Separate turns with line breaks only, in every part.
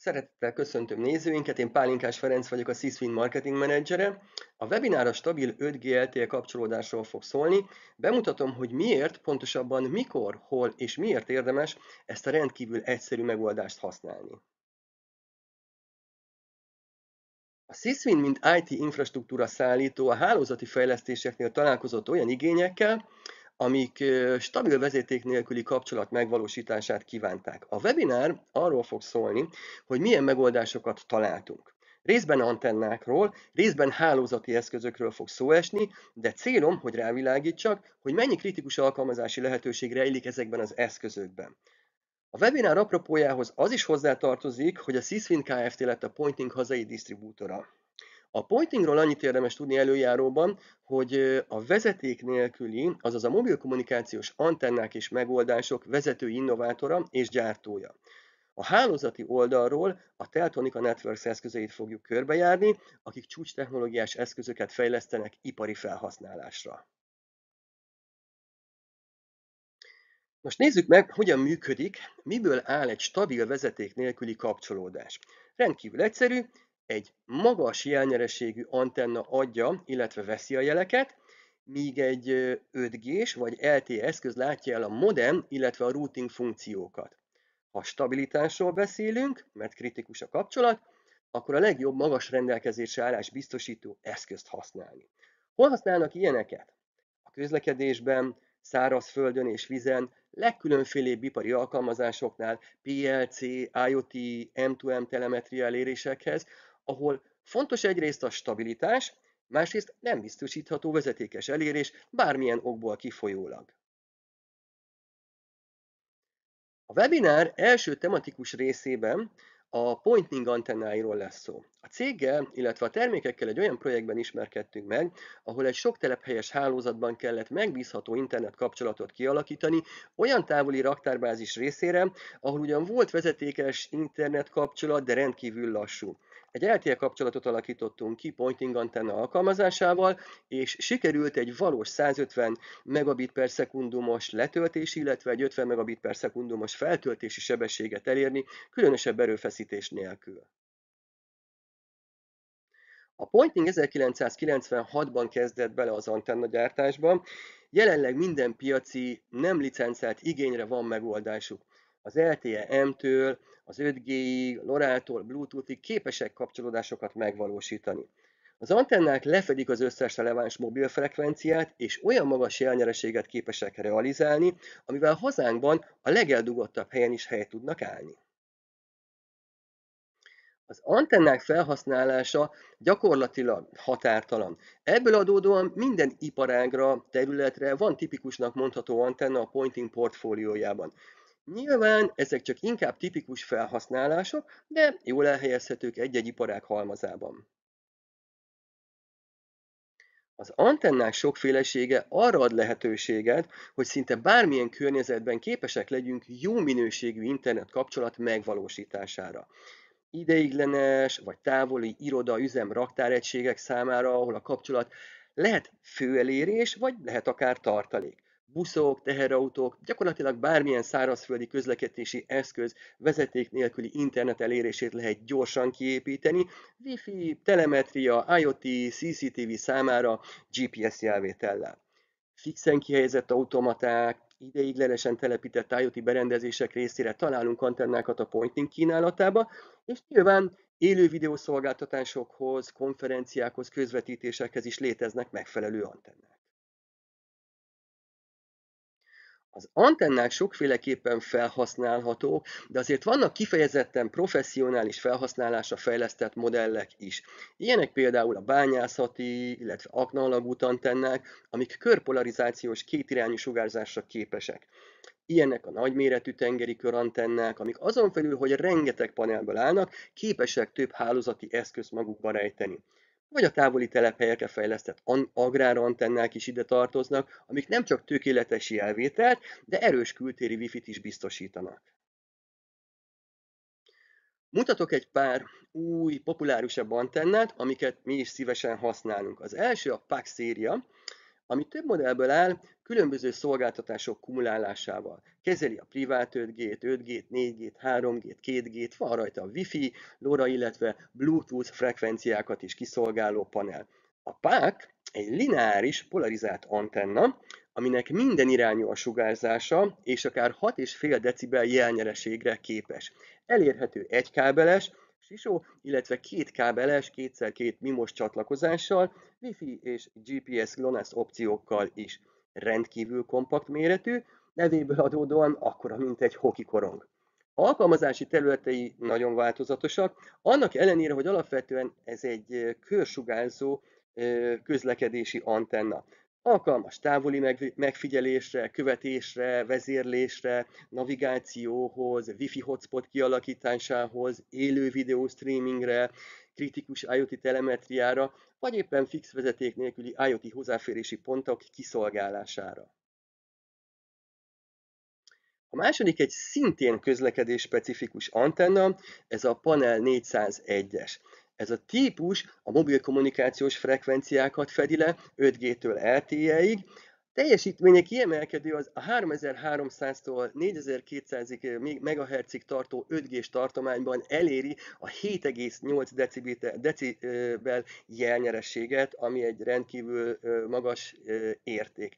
Szeretettel köszöntöm nézőinket, én Pálinkás Ferenc vagyok, a Sysfin marketing menedzsere. A webinár a stabil 5G LTE kapcsolódásról fog szólni. Bemutatom, hogy miért, pontosabban mikor, hol és miért érdemes ezt a rendkívül egyszerű megoldást használni. A Sysfin, mint IT infrastruktúra szállító a hálózati fejlesztéseknél találkozott olyan igényekkel, amik stabil vezeték nélküli kapcsolat megvalósítását kívánták. A webinár arról fog szólni, hogy milyen megoldásokat találtunk. Részben antennákról, részben hálózati eszközökről fog szó esni, de célom, hogy rávilágítsak, hogy mennyi kritikus alkalmazási lehetőség rejlik ezekben az eszközökben. A webinár apropójához az is hozzátartozik, hogy a Sysfin Kft. Lett a Pointing hazai disztribútora. A Pointingról annyit érdemes tudni előjáróban, hogy a vezeték nélküli, azaz a mobil kommunikációs antennák és megoldások vezető innovátora és gyártója. A hálózati oldalról a Teltonika Networks eszközeit fogjuk körbejárni, akik csúcstechnológiás eszközöket fejlesztenek ipari felhasználásra. Most nézzük meg, hogyan működik, miből áll egy stabil vezeték nélküli kapcsolódás. Rendkívül egyszerű, egy magas jelnyerességű antenna adja, illetve veszi a jeleket, míg egy 5G-s vagy LTE eszköz látja el a modem, illetve a routing funkciókat. Ha stabilitásról beszélünk, mert kritikus a kapcsolat, akkor a legjobb magas rendelkezésre állás biztosító eszközt használni. Hol használnak ilyeneket? A közlekedésben, szárazföldön és vízen, legkülönfélébb ipari alkalmazásoknál, PLC, IoT, M2M telemetria elérésekhez, ahol fontos egyrészt a stabilitás, másrészt nem biztosítható vezetékes elérés bármilyen okból kifolyólag. A webinár első tematikus részében a pointing antennáiról lesz szó. A céggel, illetve a termékekkel egy olyan projektben ismerkedtünk meg, ahol egy sok telephelyes hálózatban kellett megbízható internet kapcsolatot kialakítani, olyan távoli raktárbázis részére, ahol ugyan volt vezetékes internet kapcsolat, de rendkívül lassú. Egy LTE kapcsolatot alakítottunk ki pointing antenna alkalmazásával, és sikerült egy valós 150 megabit per szekundumos letöltési, illetve egy 50 megabit per szekundumos feltöltési sebességet elérni, különösebb erőfeszítés nélkül. A Pointing 1996-ban kezdett bele az antennagyártásba, jelenleg minden piaci nem licencelt igényre van megoldásuk. Az LTE M-től, az 5G-ig, LoRa-tól, Bluetooth-ig képesek kapcsolódásokat megvalósítani. Az antennák lefedik az összes releváns mobilfrekvenciát, és olyan magas jelnyereséget képesek realizálni, amivel hazánkban a legeldugottabb helyen is helyt tudnak állni. Az antennák felhasználása gyakorlatilag határtalan. Ebből adódóan minden iparágra, területre van tipikusnak mondható antenna a Pointing portfóliójában. Nyilván ezek csak inkább tipikus felhasználások, de jól elhelyezhetők egy-egy iparág halmazában. Az antennák sokfélesége arra ad lehetőséget, hogy szinte bármilyen környezetben képesek legyünk jó minőségű internet kapcsolat megvalósítására. Ideiglenes vagy távoli iroda, üzem, raktáregységek számára, ahol a kapcsolat lehet főelérés, vagy lehet akár tartalék. Buszok, teherautók, gyakorlatilag bármilyen szárazföldi közlekedési eszköz vezeték nélküli internet elérését lehet gyorsan kiépíteni, Wi-Fi, telemetria, IoT, CCTV számára GPS jelvétellel. Fixen kihelyezett automaták, ideiglenesen telepített IoT berendezések részére találunk antennákat a Pointing kínálatába, és nyilván élő videószolgáltatásokhoz, konferenciákhoz, közvetítésekhez is léteznek megfelelő antennák. Az antennák sokféleképpen felhasználhatók, de azért vannak kifejezetten professzionális felhasználásra fejlesztett modellek is. Ilyenek például a bányászati, illetve aknaalagút antennák, amik körpolarizációs kétirányú sugárzásra képesek. Ilyenek a nagyméretű tengeri körantennák, amik azon felül, hogy rengeteg panelből állnak, képesek több hálózati eszközt magukba rejteni. Vagy a távoli telephelyekre fejlesztett agrárantennák is ide tartoznak, amik nem csak tökéletes jelvételt, de erős kültéri wifi-t is biztosítanak. Mutatok egy pár új, populárisabb antennát, amiket mi is szívesen használunk. Az első a PAX széria, ami több modellből áll, különböző szolgáltatások kumulálásával. Kezeli a privát 5G-t, 5G-t, 4G-t, 3G-t, 2G-t, van rajta a Wi-Fi, LoRa, illetve Bluetooth frekvenciákat is kiszolgáló panel. A PAC egy lineáris polarizált antenna, aminek minden irányú a sugárzása, és akár 6,5 decibel jelnyereségre képes. Elérhető egy kábeles, SISO, illetve két kábeles 2x2 mimos csatlakozással, Wi-Fi és GPS GLONASS opciókkal is. Rendkívül kompakt méretű, nevéből adódóan akkora, mint egy hokikorong. Alkalmazási területei nagyon változatosak, annak ellenére, hogy alapvetően ez egy körsugárzó közlekedési antenna. Alkalmas távoli megfigyelésre, követésre, vezérlésre, navigációhoz, Wi-Fi hotspot kialakításához, élő videó streamingre, kritikus IoT telemetriára, vagy éppen fix vezeték nélküli IoT hozzáférési pontok kiszolgálására. A második egy szintén közlekedés specifikus antenna, ez a Panel 401-es. Ez a típus a mobil kommunikációs frekvenciákat fedi le 5G-től LTE-ig, teljesítménye kiemelkedő az a 3300-tól 4200 MHz-ig tartó 5G-s tartományban eléri a 7,8 decibel jelnyerességet, ami egy rendkívül magas érték.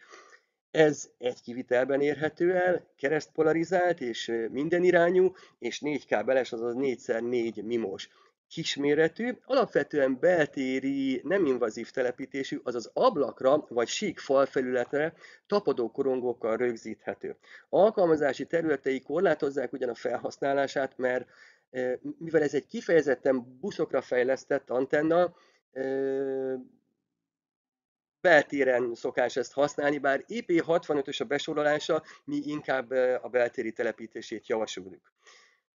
Ez egy kivitelben érhető el, keresztpolarizált és mindenirányú, és 4 kábeles, azaz 4x4 mimos. Kisméretű, alapvetően beltéri, nem invazív telepítésű, azaz ablakra vagy sík falfelületre tapadó korongokkal rögzíthető. Alkalmazási területei korlátozzák ugyan a felhasználását, mert mivel ez egy kifejezetten buszokra fejlesztett antenna, beltéren szokás ezt használni, bár IP65-ös a besorolása, mi inkább a beltéri telepítését javasoljuk.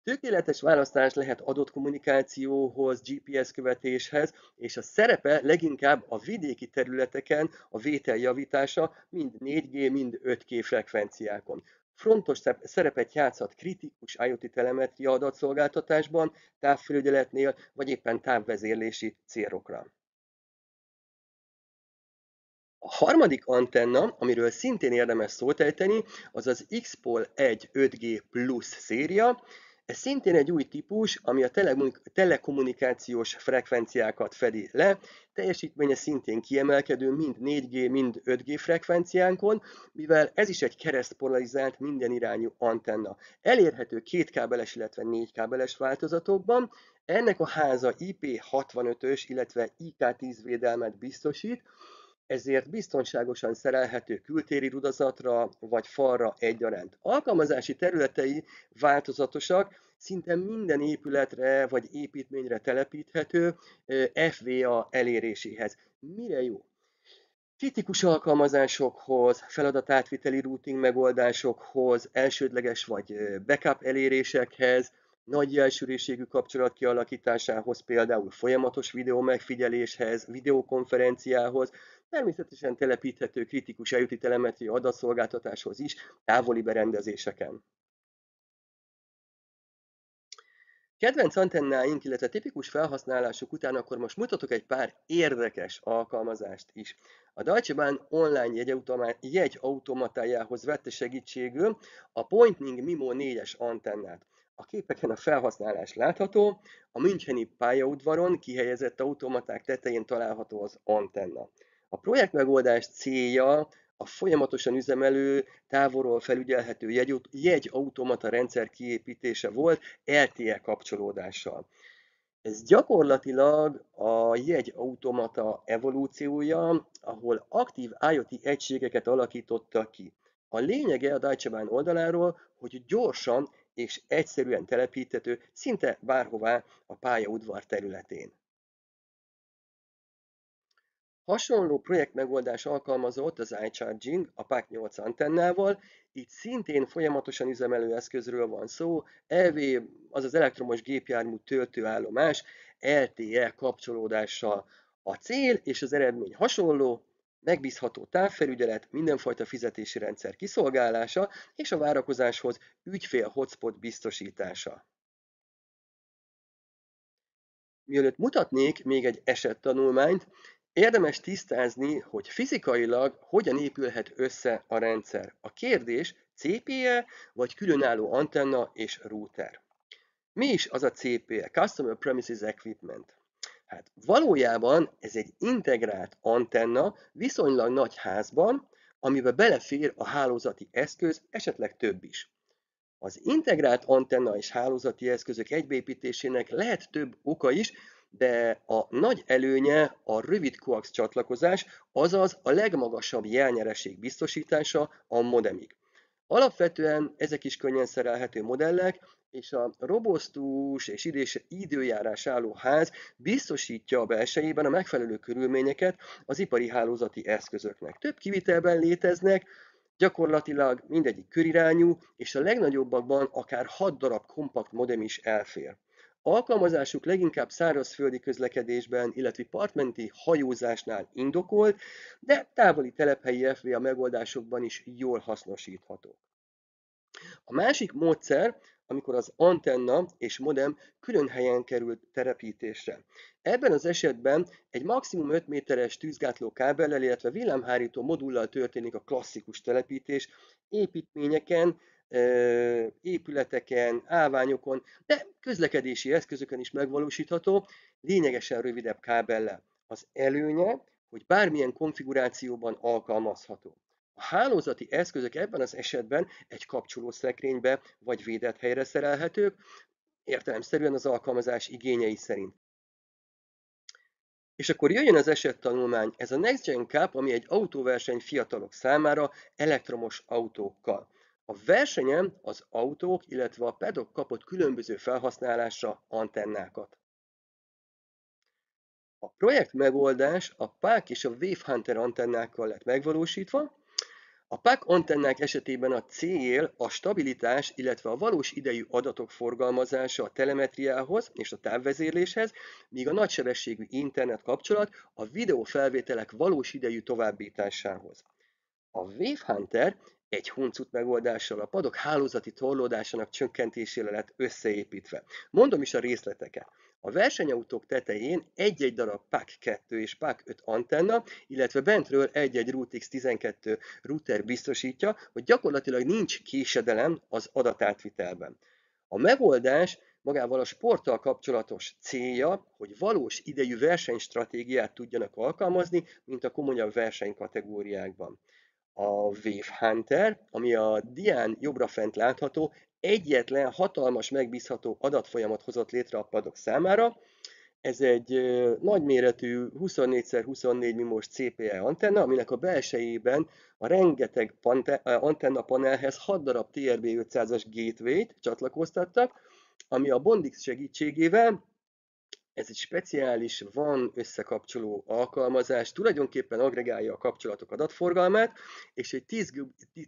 Tökéletes választás lehet adott kommunikációhoz, GPS követéshez, és a szerepe leginkább a vidéki területeken a vétel javítása, mind 4G, mind 5G frekvenciákon. Fontos szerepet játszhat kritikus IoT telemetria adatszolgáltatásban, távfelügyeletnél, vagy éppen távvezérlési célokra. A harmadik antenna, amiről szintén érdemes szót ejteni, az az XPOL 1 5G Plus széria. Ez szintén egy új típus, ami a telekommunikációs frekvenciákat fedi le, teljesítménye szintén kiemelkedő mind 4G, mind 5G frekvenciánkon, mivel ez is egy keresztpolarizált mindenirányú antenna. Elérhető 2 kábeles, illetve 4 kábeles változatokban. Ennek a háza IP65-ös, illetve IK10 védelmet biztosít, ezért biztonságosan szerelhető kültéri rudazatra vagy falra egyaránt. Alkalmazási területei változatosak, szinte minden épületre vagy építményre telepíthető FVA eléréséhez. Mire jó? Kritikus alkalmazásokhoz, feladatátviteli routing megoldásokhoz, elsődleges vagy backup elérésekhez, nagy jelsűrűségű kapcsolat kialakításához, például folyamatos videó megfigyeléshez, videokonferenciához, természetesen telepíthető kritikus IoT telemetria adatszolgáltatáshoz is, távoli berendezéseken. Kedvenc antennáink, illetve tipikus felhasználásuk után akkor most mutatok egy pár érdekes alkalmazást is. A Deutsche Bahn online jegyautomatájához vette segítségül a Pointning Mimo 4-es antennát. A képeken a felhasználás látható, a müncheni pályaudvaron kihelyezett automaták tetején található az antenna. A projektmegoldás célja a folyamatosan üzemelő, távolról felügyelhető jegyautomata rendszer kiépítése volt LTE kapcsolódással. Ez gyakorlatilag a jegyautomata evolúciója, ahol aktív IoT egységeket alakítottak ki. A lényege a Deutsche Bahn oldaláról, hogy gyorsan és egyszerűen telepíthető szinte bárhová a pályaudvar területén. Hasonló projektmegoldás alkalmazott az iCharging a PAC 8 antennával, itt szintén folyamatosan üzemelő eszközről van szó, EV, azaz elektromos gépjármű töltőállomás, LTE kapcsolódással. A cél és az eredmény hasonló, megbízható távfelügyelet, mindenfajta fizetési rendszer kiszolgálása és a várakozáshoz ügyfél hotspot biztosítása. Mielőtt mutatnék még egy esettanulmányt, Érdemes tisztázni, hogy fizikailag hogyan épülhet össze a rendszer. A kérdés CPE vagy különálló antenna és router. Mi is az a CPE? Customer Premises Equipment. Hát valójában ez egy integrált antenna viszonylag nagy házban, amiben belefér a hálózati eszköz, esetleg több is. Az integrált antenna és hálózati eszközök egybeépítésének lehet több oka is, de a nagy előnye a rövid koax csatlakozás, azaz a legmagasabb jelnyeresség biztosítása a modemig. Alapvetően ezek is könnyen szerelhető modellek, és a robosztus és időjárás álló ház biztosítja a belsejében a megfelelő körülményeket az ipari hálózati eszközöknek. Több kivitelben léteznek, gyakorlatilag mindegyik körirányú, és a legnagyobbakban akár 6 darab kompakt modem is elfér. Alkalmazásuk leginkább szárazföldi közlekedésben, illetve partmenti hajózásnál indokolt, de távoli telephelyi FWA megoldásokban is jól hasznosítható. A másik módszer, amikor az antenna és modem külön helyen került telepítésre. Ebben az esetben egy maximum 5 méteres tűzgátló kábellel, illetve villámhárító modullal történik a klasszikus telepítés építményeken, épületeken, állványokon, de közlekedési eszközökön is megvalósítható, lényegesen rövidebb kábellel. Az előnye, hogy bármilyen konfigurációban alkalmazható. A hálózati eszközök ebben az esetben egy kapcsolószekrénybe vagy védett helyre szerelhetők, értelemszerűen az alkalmazás igényei szerint. És akkor jöjjön az esettanulmány, ez a Next Gen Cup, ami egy autóverseny fiatalok számára elektromos autókkal. A versenyen az autók, illetve a pedok kapott különböző felhasználásra antennákat. A projekt megoldás a PAC és a Wave Hunter antennákkal lett megvalósítva. A PAC antennák esetében a cél a stabilitás, illetve a valós idejű adatok forgalmazása a telemetriához és a távvezérléshez, míg a nagysebességű internet kapcsolat a videófelvételek valós idejű továbbításához. A Wave Hunter egy huncut megoldással a padok hálózati torlódásának csökkentésére lett összeépítve. Mondom is a részleteket. A versenyautók tetején egy-egy darab PAC 2 és PAC 5 antenna, illetve bentről egy-egy ROUTX 12 router biztosítja, hogy gyakorlatilag nincs késedelem az adatátvitelben. A megoldás magával a sporttal kapcsolatos célja, hogy valós idejű versenystratégiát tudjanak alkalmazni, mint a komolyabb versenykategóriákban. A Wave Hunter, ami a dián jobbra fent látható, egyetlen hatalmas megbízható adatfolyamat hozott létre a padok számára. Ez egy nagyméretű 24x24 mm-os CPE antenna, aminek a belsejében a rengeteg antenna panelhez 6 darab TRB500-as gateway-t csatlakoztattak, ami a Bondix segítségével, ez egy speciális WAN összekapcsoló alkalmazás, tulajdonképpen agregálja a kapcsolatok adatforgalmát, és egy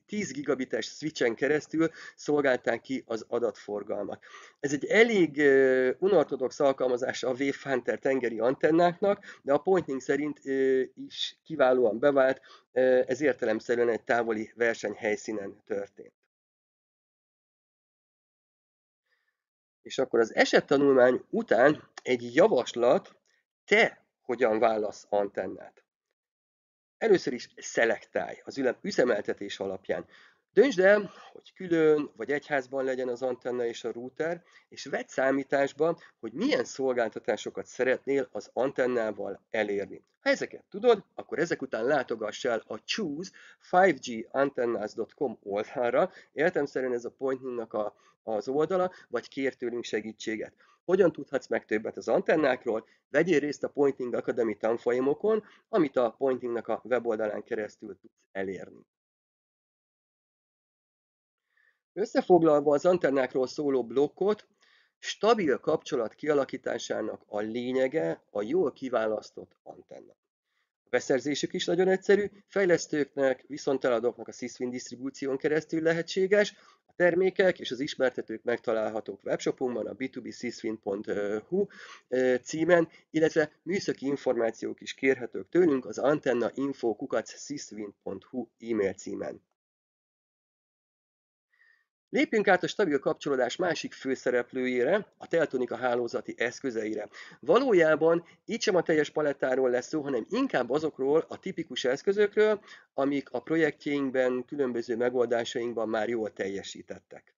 10 gigabites switchen keresztül szolgálták ki az adatforgalmat. Ez egy elég unorthodox alkalmazása a Wave Hunter tengeri antennáknak, de a Pointing szerint is kiválóan bevált, ez értelemszerűen egy távoli versenyhelyszínen történt. És akkor az esettanulmány után egy javaslat, te hogyan válasz antennát. Először is szelektálj az üzemeltetés alapján. Döntsd el, hogy külön vagy egy házban legyen az antenna és a router, és vedd számításba, hogy milyen szolgáltatásokat szeretnél az antennával elérni. Ha ezeket tudod, akkor ezek után látogass el a choose5gantennas.com oldalra, értelemszerűen ez a Pointingnak az oldala, vagy kér tőlünk segítséget. Hogyan tudhatsz meg többet az antennákról? Vegyél részt a Pointing Academy tanfolyamokon, amit a Pointingnak a weboldalán keresztül tudsz elérni. Összefoglalva az antennákról szóló blokkot, stabil kapcsolat kialakításának a lényege a jól kiválasztott antenna. A beszerzésük is nagyon egyszerű, fejlesztőknek, viszonteladóknak a Syswin disztribúción keresztül lehetséges, a termékek és az ismertetők megtalálhatók webshopunkban, a b2bsyswin.hu címen, illetve műszaki információk is kérhetők tőlünk az antennainfo@syswin.hu e-mail címen. Lépjünk át a stabil kapcsolódás másik főszereplőjére, a Teltonika hálózati eszközeire. Valójában itt sem a teljes palettáról lesz szó, hanem inkább azokról a tipikus eszközökről, amik a projektjeinkben, különböző megoldásainkban már jól teljesítettek.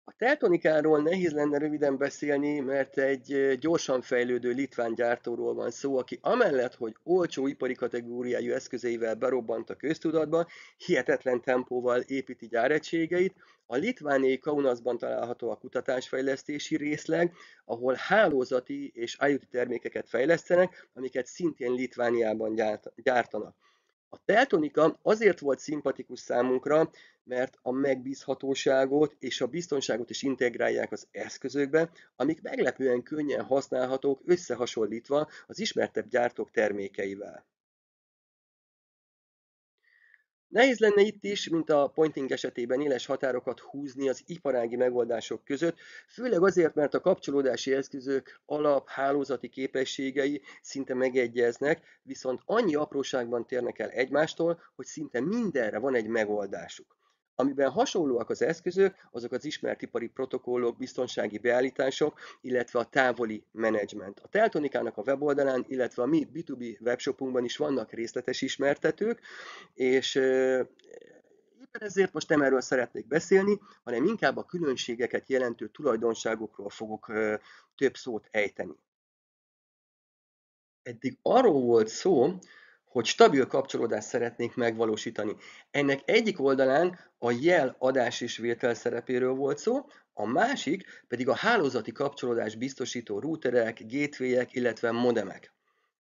A Teltonikáról nehéz lenne röviden beszélni, mert egy gyorsan fejlődő litván gyártóról van szó, aki amellett, hogy olcsó ipari kategóriájú eszközeivel berobbant a köztudatba, hihetetlen tempóval építi gyáregységeit. A litvániai Kaunasban található a kutatásfejlesztési részleg, ahol hálózati és IoT termékeket fejlesztenek, amiket szintén Litvániában gyártanak. A Teltonika azért volt szimpatikus számunkra, mert a megbízhatóságot és a biztonságot is integrálják az eszközökbe, amik meglepően könnyen használhatók összehasonlítva az ismertebb gyártók termékeivel. Nehéz lenne itt is, mint a pointing esetében éles határokat húzni az iparági megoldások között, főleg azért, mert a kapcsolódási eszközök alap hálózati képességei szinte megegyeznek, viszont annyi apróságban térnek el egymástól, hogy szinte mindenre van egy megoldásuk. Amiben hasonlóak az eszközök, azok az ismert ipari protokollok, biztonsági beállítások, illetve a távoli menedzsment. A Teltonikának a weboldalán, illetve a mi B2B webshopunkban is vannak részletes ismertetők, és éppen ezért most nem erről szeretnék beszélni, hanem inkább a különbségeket jelentő tulajdonságokról fogok több szót ejteni. Eddig arról volt szó, hogy stabil kapcsolódást szeretnénk megvalósítani. Ennek egyik oldalán a jel adás és vétel szerepéről volt szó, a másik pedig a hálózati kapcsolódás biztosító routerek, gatewayek, illetve modemek.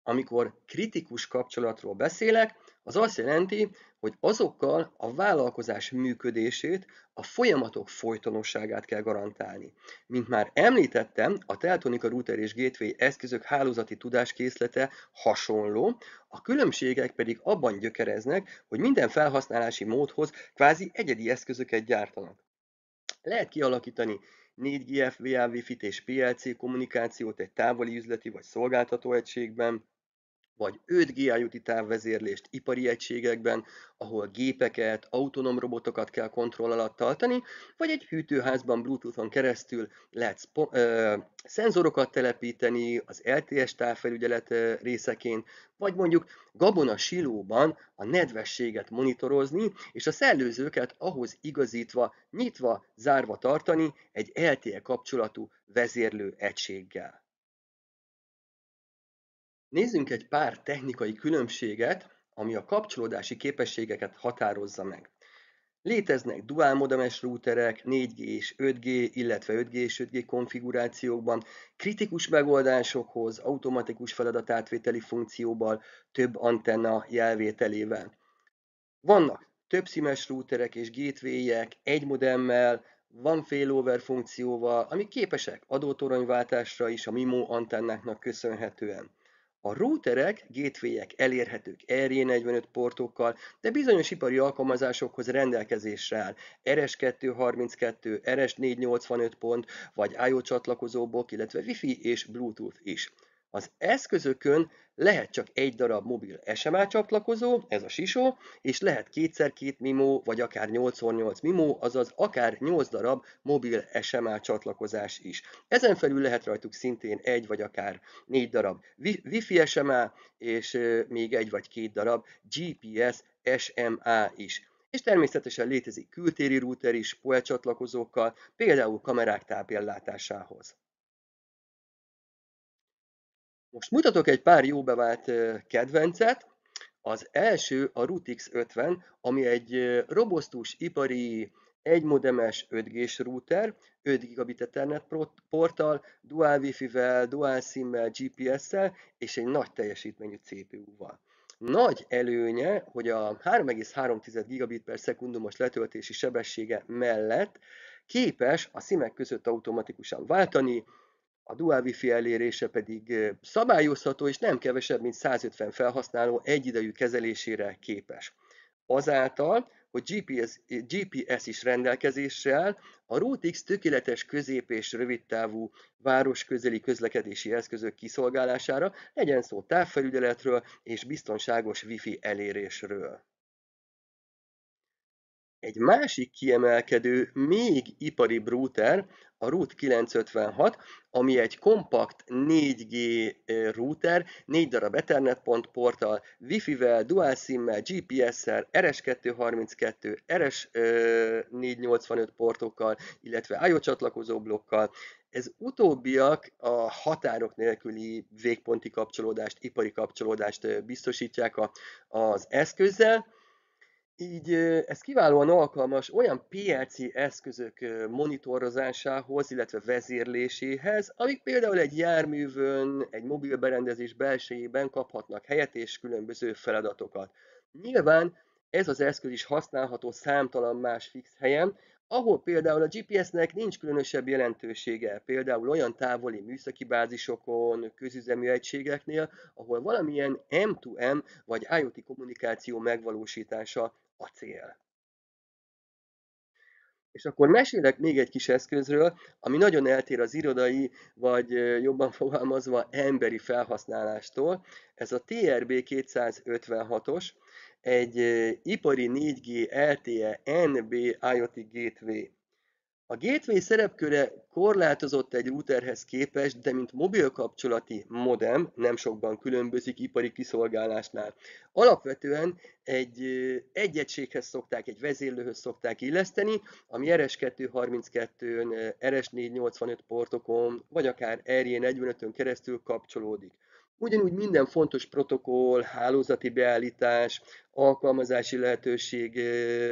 Amikor kritikus kapcsolatról beszélek, az azt jelenti, hogy azokkal a vállalkozás működését, a folyamatok folytonosságát kell garantálni. Mint már említettem, a Teltonika router és gateway eszközök hálózati tudáskészlete hasonló, a különbségek pedig abban gyökereznek, hogy minden felhasználási módhoz kvázi egyedi eszközöket gyártanak. Lehet kialakítani 4G FWA, Wi-Fi-t és PLC kommunikációt egy távoli üzleti vagy szolgáltató egységben, vagy 5G IoT távvezérlést ipari egységekben, ahol gépeket, autonóm robotokat kell kontroll alatt tartani, vagy egy hűtőházban Bluetooth-on keresztül lehet szenzorokat telepíteni az LTS távfelügyelet részeként, vagy mondjuk gabona silóban a nedvességet monitorozni, és a szellőzőket ahhoz igazítva, nyitva, zárva tartani egy LTE kapcsolatú vezérlő egységgel. Nézzünk egy pár technikai különbséget, ami a kapcsolódási képességeket határozza meg. Léteznek dual modemes routerek 4G és 5G, illetve 5G és 5G konfigurációkban, kritikus megoldásokhoz, automatikus feladatátvételi funkcióval, több antenna jelvételével. Vannak több színes routerek és gatewayek egy modemmel, van failover funkcióval, amik képesek adótoronyváltásra is a MIMO antennáknak köszönhetően. A routerek, gatewayek elérhetők RJ45 portokkal, de bizonyos ipari alkalmazásokhoz rendelkezésre áll RS232, RS485 pont, vagy IO csatlakozóbok, illetve Wi-Fi és Bluetooth is. Az eszközökön lehet csak egy darab mobil SMA csatlakozó, ez a SISO, és lehet 2x2 MIMO, vagy akár 8x8 MIMO, azaz akár 8 darab mobil SMA csatlakozás is. Ezen felül lehet rajtuk szintén egy vagy akár 4 darab Wi-Fi SMA, és még egy vagy két darab GPS SMA is. És természetesen létezik kültéri router is PoE csatlakozókkal, például kamerák tápellátásához. Most mutatok egy pár jó bevált kedvencet. Az első a Rootix 50, ami egy robosztus ipari egymodemes 5G-s router, 5 gigabit Ethernet porttal, dual Wi-Fi-vel, dual SIM-mel, GPS-szel és egy nagy teljesítményű CPU-val. Nagy előnye, hogy a 3,3 gigabit per szekundumos letöltési sebessége mellett képes a SIM-ek között automatikusan váltani, a Dual Wi-Fi elérése pedig szabályozható és nem kevesebb, mint 150 felhasználó egyidejű kezelésére képes. Azáltal, hogy GPS is rendelkezésre áll, a ROOTX tökéletes közép- és rövidtávú városközeli közlekedési eszközök kiszolgálására, legyen szó távfelügyeletről és biztonságos Wi-Fi elérésről. Egy másik kiemelkedő, még iparibb router, a Route 956, ami egy kompakt 4G router, 4 darab Ethernet pont porttal, Wi-Fi-vel, Dual SIM-mel, GPS-szel, RS232, RS485 portokkal, illetve IO csatlakozó blokkal. Ez utóbbiak a határok nélküli végponti kapcsolódást, ipari kapcsolódást biztosítják az eszközzel. Így ez kiválóan alkalmas olyan PLC eszközök monitorozásához, illetve vezérléséhez, amik például egy járművön, egy mobil berendezés belsejében kaphatnak helyet és különböző feladatokat. Nyilván ez az eszköz is használható számtalan más fix helyen, ahol például a GPS-nek nincs különösebb jelentősége, például olyan távoli műszaki bázisokon, közüzemű egységeknél, ahol valamilyen M2M vagy IoT kommunikáció megvalósítása a cél. És akkor mesélek még egy kis eszközről, ami nagyon eltér az irodai, vagy jobban fogalmazva emberi felhasználástól. Ez a TRB 256-os, egy ipari 4G LTE NB IoT Gateway. A gateway szerepköre korlátozott egy routerhez képest, de mint mobil kapcsolati modem nem sokban különbözik ipari kiszolgálásnál. Alapvetően egy egységhez szokták, egy vezérlőhöz szokták illeszteni, ami RS232-n, RS485 portokon, vagy akár RJ45-ön keresztül kapcsolódik. Ugyanúgy minden fontos protokoll, hálózati beállítás, alkalmazási lehetőség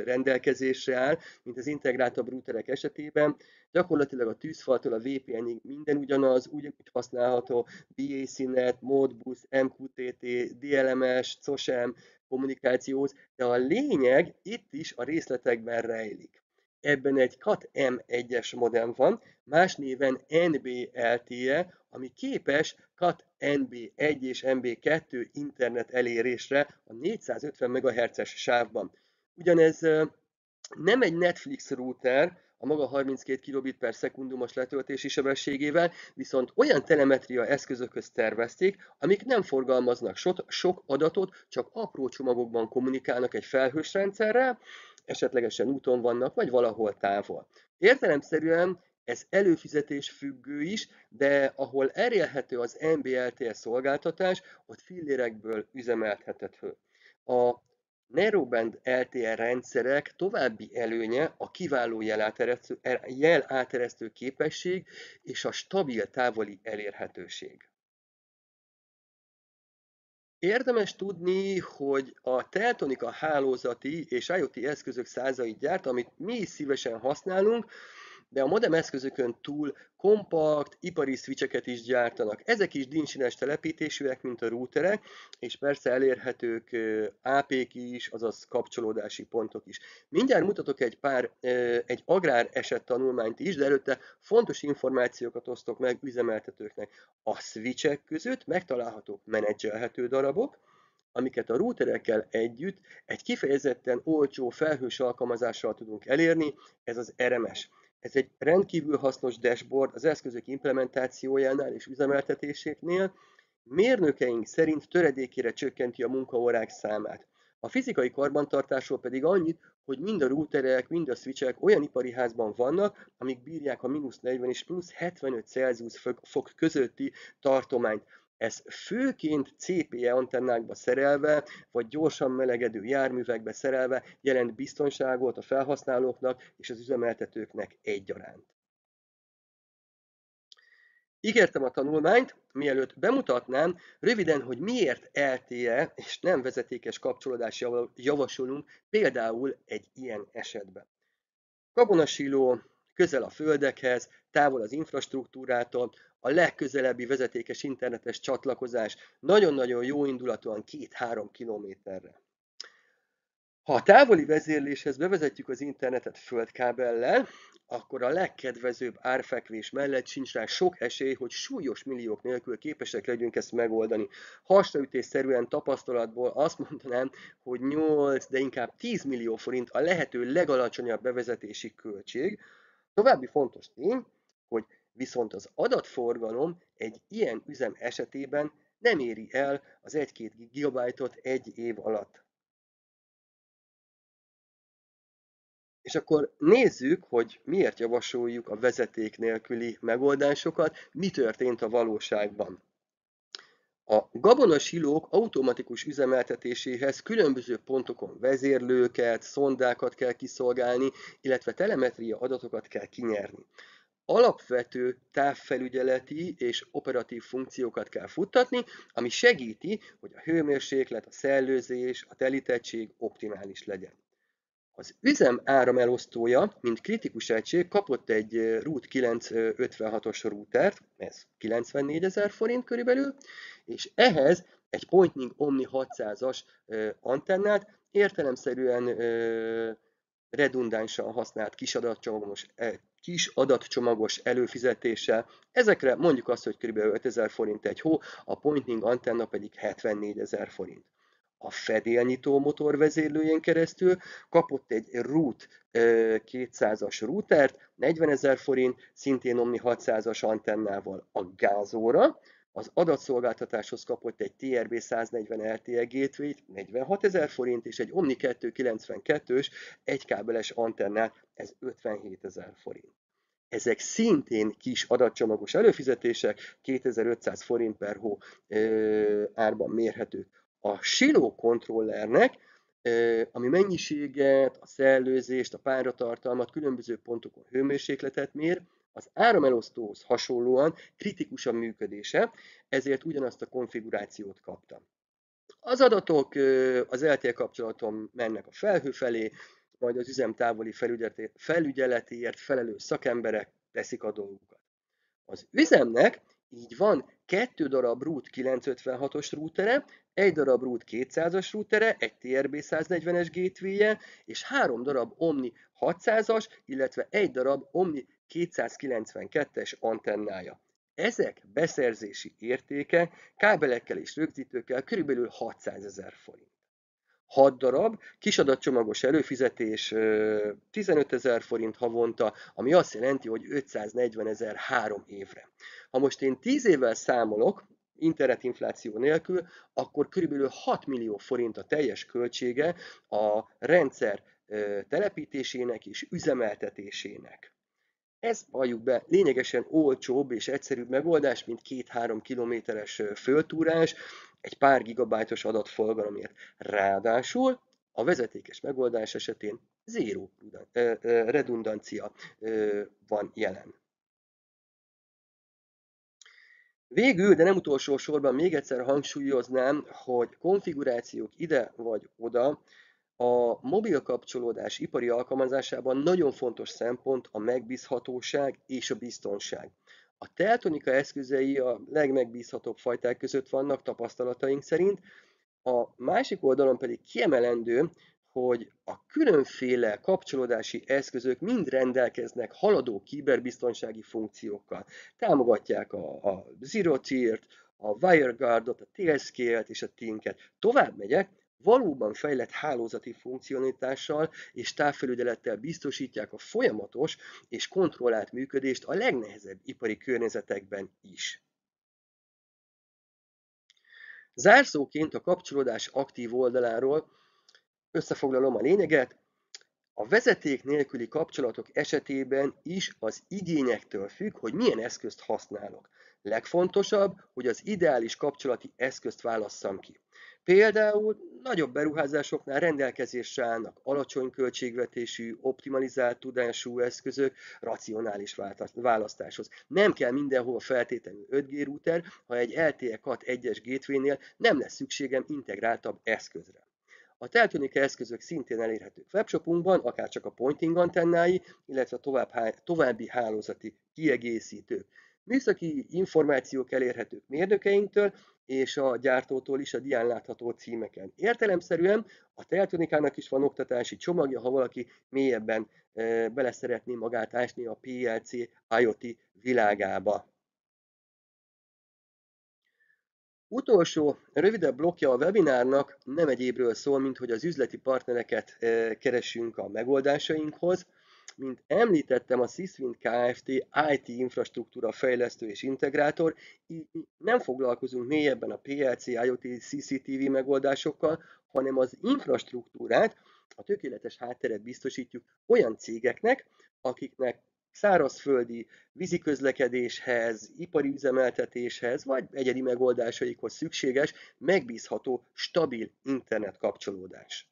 rendelkezésre áll, mint az integráltabb routerek esetében. Gyakorlatilag a tűzfaltól a VPN-ig minden ugyanaz, ugyanúgy használható BAC-net, Modbus, MQTT, DLMS, COSM kommunikációhoz, de a lényeg itt is a részletekben rejlik. Ebben egy CAT M1-es modem van, más néven NB-LTE, ami képes CAT NB1 és NB2 internet elérésre a 450 MHz-es sávban. Ugyanez nem egy Netflix router a maga 32 kilobit per szekundumos letöltési sebességével, viszont olyan telemetria eszközökhöz tervezték, amik nem forgalmaznak sok adatot, csak apró csomagokban kommunikálnak egy felhős rendszerrel, esetlegesen úton vannak, vagy valahol távol. Értelemszerűen ez előfizetés függő is, de ahol elérhető az NB-LTE szolgáltatás, ott fillérekből üzemeltethető. A Narrowband LTE rendszerek további előnye a kiváló jeláteresztő képesség és a stabil távoli elérhetőség. Érdemes tudni, hogy a Teltonika hálózati és IoT eszközök százait gyárt, amit mi is szívesen használunk, de a modem eszközökön túl kompakt, ipari switcheket is gyártanak. Ezek is dincsines telepítésűek, mint a routerek, és persze elérhetők AP-k is, azaz kapcsolódási pontok is. Mindjárt mutatok egy agrár eset tanulmányt is, de előtte fontos információkat osztok meg üzemeltetőknek. A switchek között megtalálhatók menedzselhető darabok, amiket a routerekkel együtt egy kifejezetten olcsó felhős alkalmazással tudunk elérni, ez az RMS. Ez egy rendkívül hasznos dashboard az eszközök implementációjánál és üzemeltetésénél, mérnökeink szerint töredékére csökkenti a munkaórák számát. A fizikai karbantartásról pedig annyit, hogy mind a routerek, mind a switchek olyan ipari házban vannak, amik bírják a -40 és +75 Celsius fok közötti tartományt. Ez főként CPE antennákba szerelve, vagy gyorsan melegedő járművekbe szerelve jelent biztonságot a felhasználóknak és az üzemeltetőknek egyaránt. Ígértem a tanulmányt, mielőtt bemutatnám, röviden, hogy miért LTE és nem vezetékes kapcsolódást javasolunk például egy ilyen esetben. Gabonasiló, közel a földekhez, távol az infrastruktúrától, a legközelebbi vezetékes internetes csatlakozás nagyon-nagyon jó indulatúan 2-3 kilométerre. Ha a távoli vezérléshez bevezetjük az internetet földkábellel, akkor a legkedvezőbb árfekvés mellett sincs rá sok esély, hogy súlyos milliók nélkül képesek legyünk ezt megoldani. Hasraütésszerűen tapasztalatból azt mondanám, hogy 8, de inkább 10 millió forint a lehető legalacsonyabb bevezetési költség. További fontos tény, hogy viszont az adatforgalom egy ilyen üzem esetében nem éri el az 1-2 GB egy év alatt. És akkor nézzük, hogy miért javasoljuk a vezeték nélküli megoldásokat, mi történt a valóságban. A gabonasilók automatikus üzemeltetéséhez különböző pontokon vezérlőket, szondákat kell kiszolgálni, illetve telemetria adatokat kell kinyerni. Alapvető távfelügyeleti és operatív funkciókat kell futtatni, ami segíti, hogy a hőmérséklet, a szellőzés, a telítettség optimális legyen. Az üzem áramelosztója, mint kritikus egység kapott egy Root 956-os routert, ez 94 000 forint körülbelül, és ehhez egy Pointning Omni 600-as antennát, értelemszerűen redundánsan használt kis adatcsomagos előfizetéssel. Ezekre mondjuk azt, hogy kb. 5000 forint egy hó, a Pointning antenna pedig 74 000 forint. A fedélnyitó motor vezérlőjén keresztül kapott egy Root 200-as routert, 40 000 forint, szintén Omni 600-as antennával a gázóra, az adatszolgáltatáshoz kapott egy TRB 140 LTE gateway-t, 46 000 forint, és egy Omni 292-ös egykábeles antennát, ez 57 000 forint. Ezek szintén kis adatcsomagos előfizetések, 2500 forint per hó árban mérhetők. A Silo kontrollernek, ami mennyiséget, a szellőzést, a páratartalmat, különböző pontokon hőmérsékletet mér, az áramelosztóhoz hasonlóan kritikus a működése, ezért ugyanazt a konfigurációt kapta. Az adatok az LTE kapcsolaton mennek a felhő felé, majd az üzem távoli felügyeletéért felelős szakemberek teszik a dolgukat. Az üzemnek így van 2 darab Root 956-os routere, 1 darab Root 200-as routere, egy TRB 140-es gateway-je, és 3 darab Omni 600-as, illetve 1 darab Omni 292-es antennája. Ezek beszerzési értéke kábelekkel és rögzítőkkel kb. 600 000 forint. 6 darab kisadatcsomagos előfizetés 15 000 forint havonta, ami azt jelenti, hogy 540 000 3 évre. Ha most én 10 évvel számolok, internetinfláció nélkül, akkor körülbelül 6 millió forint a teljes költsége a rendszer telepítésének és üzemeltetésének. Ez, valljuk be, lényegesen olcsóbb és egyszerűbb megoldás, mint 2-3 kilométeres földtúrás egy pár gigabájtos adatforgalomért. Ráadásul a vezetékes megoldás esetén zéró redundancia van jelen. Végül, de nem utolsó sorban még egyszer hangsúlyoznám, hogy konfigurációk ide vagy oda, a mobil kapcsolódás ipari alkalmazásában nagyon fontos szempont a megbízhatóság és a biztonság. A Teltonika eszközei a legmegbízhatóbb fajták között vannak tapasztalataink szerint, a másik oldalon pedig kiemelendő, hogy a különféle kapcsolódási eszközök mind rendelkeznek haladó kiberbiztonsági funkciókkal. Támogatják a Zero Tear-t, a WireGuard-ot, a Tailscale-t és a Tinket. Tovább megyek, valóban fejlett hálózati funkcionalitással és távfelügyelettel biztosítják a folyamatos és kontrollált működést a legnehezebb ipari környezetekben is. Zárszóként a kapcsolódás aktív oldaláról összefoglalom a lényeget. A vezeték nélküli kapcsolatok esetében is az igényektől függ, hogy milyen eszközt használok. Legfontosabb, hogy az ideális kapcsolati eszközt válasszam ki. Például nagyobb beruházásoknál rendelkezésre állnak alacsony költségvetésű, optimalizált tudású eszközök racionális választáshoz. Nem kell mindenhol feltétlenül 5G router, ha egy LTE Cat 1-es gateway-nél nem lesz szükségem integráltabb eszközre. A Teltonika eszközök szintén elérhetők webshopunkban, akárcsak a pointing antennái, illetve további hálózati kiegészítők. Műszaki információk elérhetők mérnökeinktől és a gyártótól is a dián látható címeken. Értelemszerűen a Teltonikának is van oktatási csomagja, ha valaki mélyebben bele szeretné magát ásni a PLC IoT világába. Utolsó, rövidebb blokja a webinárnak nem egyébről szól, mint hogy az üzleti partnereket keresünk a megoldásainkhoz. Mint említettem, a Syswind Kft. IT infrastruktúra fejlesztő és integrátor, így nem foglalkozunk mélyebben a PLC, IoT, CCTV megoldásokkal, hanem az infrastruktúrát, A tökéletes hátteret biztosítjuk olyan cégeknek, akiknek szárazföldi víziközlekedéshez, ipari üzemeltetéshez vagy egyedi megoldásaikhoz szükséges, megbízható, stabil internetkapcsolódás.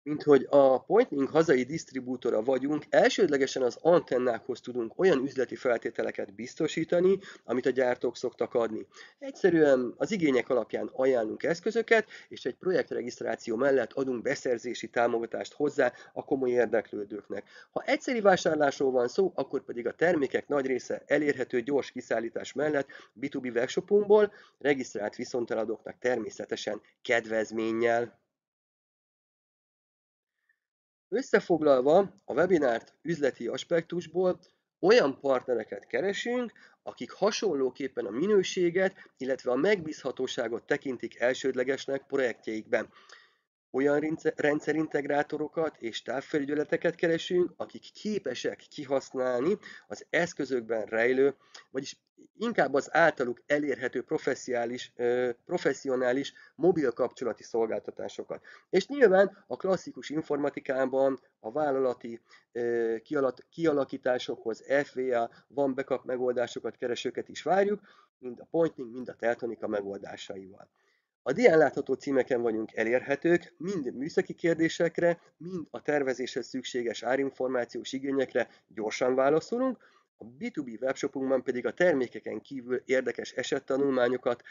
Minthogy a Pointlink hazai disztribútora vagyunk, elsődlegesen az antennákhoz tudunk olyan üzleti feltételeket biztosítani, amit a gyártók szoktak adni. Egyszerűen az igények alapján ajánlunk eszközöket, és egy projektregisztráció mellett adunk beszerzési támogatást hozzá a komoly érdeklődőknek. Ha egyszeri vásárlásról van szó, akkor pedig a termékek nagy része elérhető gyors kiszállítás mellett B2B webshopunkból, regisztrált viszonteladóknak természetesen kedvezménnyel. Összefoglalva, a webinárt üzleti aspektusból olyan partnereket keresünk, akik hasonlóképpen a minőséget, illetve a megbízhatóságot tekintik elsődlegesnek projektjeikben. Olyan rendszerintegrátorokat és távfelügyeleteket keresünk, akik képesek kihasználni az eszközökben rejlő, vagyis inkább az általuk elérhető professzionális mobil kapcsolati szolgáltatásokat. És nyilván a klasszikus informatikában a vállalati kialakításokhoz FVA, van backup megoldásokat keresőket is várjuk, mind a Pointlink, mind a Teltonika megoldásaival. A dián látható címeken vagyunk elérhetők, mind műszaki kérdésekre, mind a tervezéshez szükséges árinformációs igényekre gyorsan válaszolunk, a B2B webshopunkban pedig a termékeken kívül érdekes esettanulmányokat,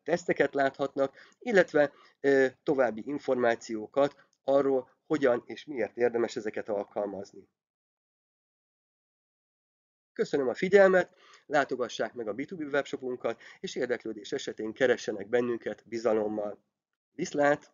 teszteket láthatnak, illetve további információkat arról, hogyan és miért érdemes ezeket alkalmazni. Köszönöm a figyelmet, látogassák meg a B2B webshopunkat, és érdeklődés esetén keressenek bennünket bizalommal. Viszlát!